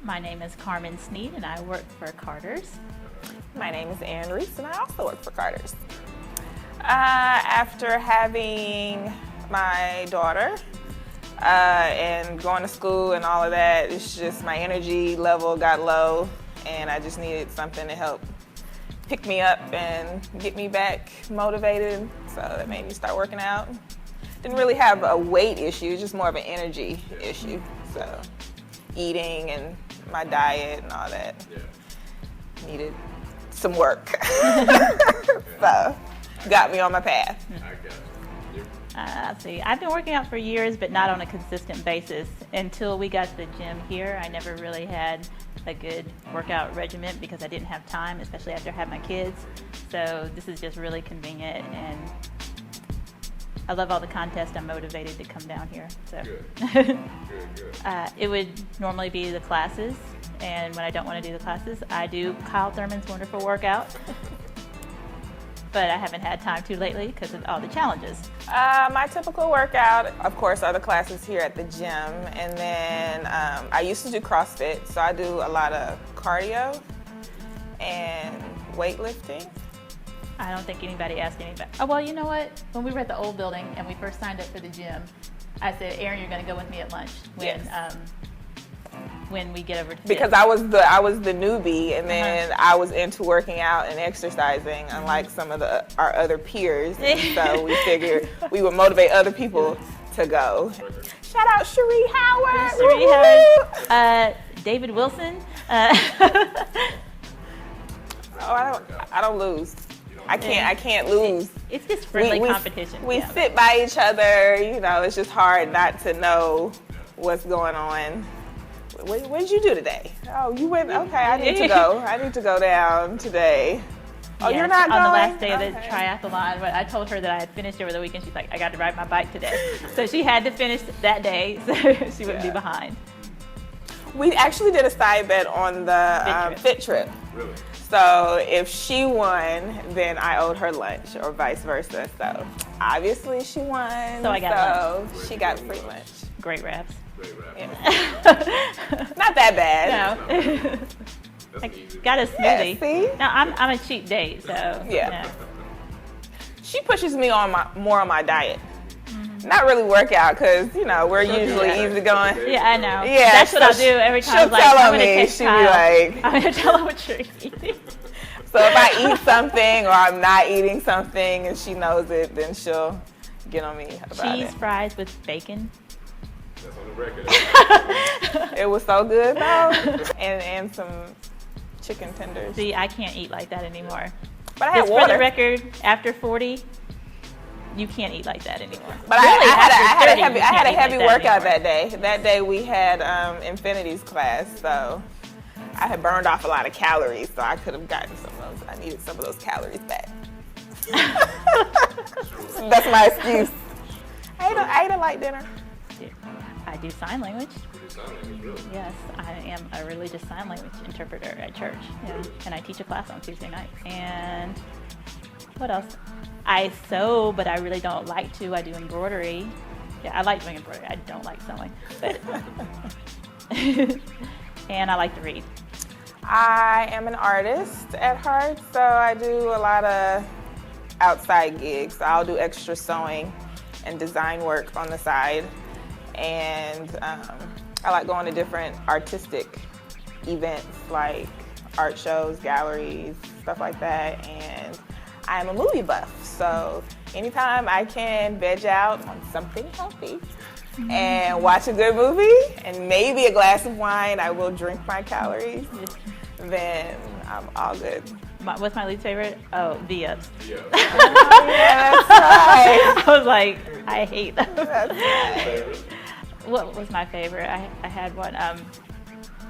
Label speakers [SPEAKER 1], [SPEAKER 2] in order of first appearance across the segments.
[SPEAKER 1] My name is Carmen Sneed, and I work for Carter's.
[SPEAKER 2] My name is Erin Reese, and I also work for Carter's. After having my daughter and going to school and all of that, it's just my energy level got low, and I just needed something to help pick me up and get me back motivated. So that made me start working out. Didn't really have a weight issue, just more of an energy issue. So eating and my diet and all that needed some work. So got me on my path.
[SPEAKER 1] Let's see, I've been working out for years, but not on a consistent basis. Until we got the gym here, I never really had a good workout regimen because I didn't have time, especially after I had my kids. So this is just really convenient, and I love all the contests. I'm motivated to come down here. So
[SPEAKER 3] Good.
[SPEAKER 1] it would normally be the classes, and when I don't want to do the classes, I do Kyle Thurman's wonderful workout. But I haven't had time to lately because of all the challenges.
[SPEAKER 2] My typical workout, of course, are the classes here at the gym. And then I used to do CrossFit, so I do a lot of cardio and weightlifting.
[SPEAKER 1] I don't think anybody asked anybody. Oh, well, you know what? When we were at the old building and we first signed up for the gym, I said, Erin, you're going to go with me at lunch when we get over to
[SPEAKER 2] Because I was the newbie, and then I was into working out and exercising, unlike some of our other peers. And so we figured we would motivate other people to go. Shout out Cherie Howard.
[SPEAKER 1] Cherie Howard. David Wilson.
[SPEAKER 2] I don't lose. I can't lose.
[SPEAKER 1] It's just friendly competition.
[SPEAKER 2] We sit by each other. You know, it's just hard not to know what's going on. What did you do today? Oh, you went. Okay, I need to go. I need to go down today. Oh,
[SPEAKER 1] yes,
[SPEAKER 2] you're not going?
[SPEAKER 1] On the last day of the triathlon, but I told her that I had finished over the weekend. She's like, I got to ride my bike today. So she had to finish that day so she wouldn't be behind.
[SPEAKER 2] We actually did a side bet on the fit trip.
[SPEAKER 3] Really?
[SPEAKER 2] So if she won, then I owed her lunch, or vice versa. So obviously she won.
[SPEAKER 1] So I got lunch.
[SPEAKER 2] She got free lunch.
[SPEAKER 1] Great wraps.
[SPEAKER 2] Yeah. Not that bad.
[SPEAKER 1] No. I got a smoothie.
[SPEAKER 2] Yeah, see?
[SPEAKER 1] Now I'm a cheap date, so
[SPEAKER 2] Yeah.
[SPEAKER 1] no.
[SPEAKER 2] She pushes me on more on my diet. Not really workout, because we're usually easygoing.
[SPEAKER 1] Yeah, I know.
[SPEAKER 2] Yeah,
[SPEAKER 1] that's what I'll do every time.
[SPEAKER 2] She'll tell on me. She'll be like,
[SPEAKER 1] I'm gonna tell her what you're eating.
[SPEAKER 2] So if I eat something or I'm not eating something and she knows it, then she'll get on me about
[SPEAKER 1] Cheese fries with bacon.
[SPEAKER 3] That's on the record.
[SPEAKER 2] It was so good though, and some chicken tenders.
[SPEAKER 1] See, I can't eat like that anymore.
[SPEAKER 2] But I had
[SPEAKER 1] Just
[SPEAKER 2] water.
[SPEAKER 1] for the record, after 40, you can't eat like that anymore.
[SPEAKER 2] But
[SPEAKER 1] Really,
[SPEAKER 2] I had a heavy workout
[SPEAKER 1] anymore.
[SPEAKER 2] that day. That day we had Infinity's class, so I had burned off a lot of calories, so I could have gotten some of those. I needed some of those calories back. That's my excuse. I ate a light dinner.
[SPEAKER 1] I do sign language.
[SPEAKER 3] Pretty solid, really.
[SPEAKER 1] Yes, I am a religious sign language interpreter at church. Yeah. And I teach a class on Tuesday night. And what else? I sew, but I really don't like to. I do embroidery. Yeah, I like doing embroidery. I don't like sewing. But and I like to read.
[SPEAKER 2] I am an artist at heart, so I do a lot of outside gigs. So I'll do extra sewing and design work on the side. And I like going to different artistic events like art shows, galleries, stuff like that. And I'm a movie buff, so anytime I can veg out on something healthy and watch a good movie and maybe a glass of wine, I will drink my calories, then I'm all good.
[SPEAKER 1] What's my least favorite? Oh, V-ups.
[SPEAKER 3] Yeah.
[SPEAKER 2] Yeah, that's right.
[SPEAKER 1] I was like, I hate them.
[SPEAKER 2] That's right.
[SPEAKER 1] What was my favorite? I had one.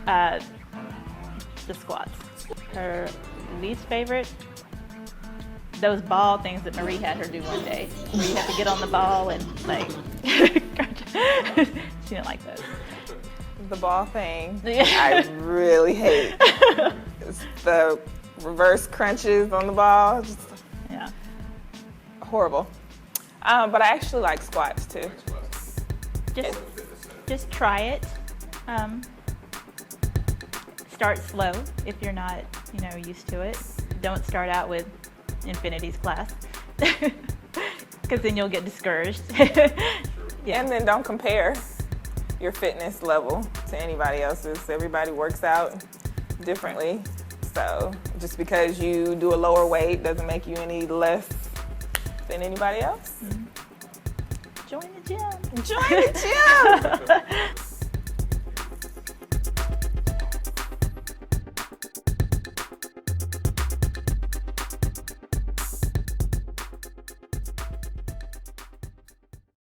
[SPEAKER 1] The squats. Her least favorite? Those ball things that Marie had her do one day. Where you have to get on the ball and like. She didn't like those.
[SPEAKER 2] The ball thing, I really hate. It's the reverse crunches on the ball. Just
[SPEAKER 1] Yeah.
[SPEAKER 2] horrible. But I actually like squats too.
[SPEAKER 1] Just try it. start slow if you're not, used to it. Don't start out with Infinity's class, because then you'll get discouraged. Yeah.
[SPEAKER 2] And then don't compare your fitness level to anybody else's. Everybody works out differently. So just because you do a lower weight doesn't make you any less than anybody else.
[SPEAKER 1] Join the gym.
[SPEAKER 2] Join the gym.